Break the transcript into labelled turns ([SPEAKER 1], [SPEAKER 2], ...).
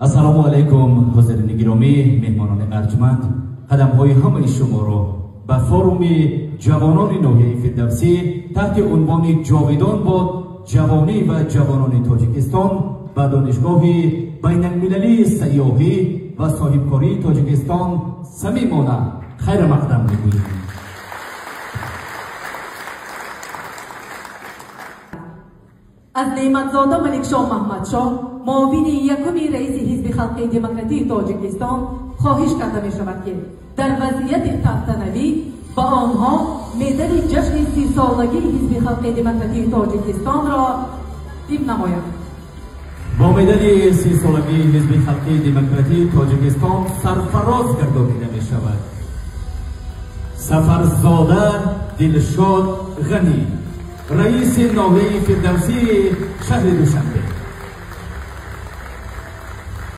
[SPEAKER 1] السلام علیکم حضرت گرامی، مهمانان ارجمند. قدم‌های همه شما را به فروم جوانان ناحیه فردوسی تحت عنوان جاویدان باد جوانی و جوانان تاجیکستان به دانشگاه بین المللی سیاحی و صاحبکاری تاجیکستان صمیمانه خیر مقدم می‌گوییم.
[SPEAKER 2] از نعمتزاده ملکشاه محمدشاه معاون یکم رئیس حزب خلق دموکراتی تاجیکستان خواهش کرده می شود که در وضعیت تحت‌نوی با آنها مدال جشن 30 سالگی حزب خلق دموکراتی تاجیکستان را تقدیم نمایند.
[SPEAKER 1] با مدال 30 سالگی حزب خلق دموکراتی تاجیکستان سرفراز گردانیده می شود سفرزاده دلشاد غنی، رئیس ناحیه فردوسی شهر دوشنبه.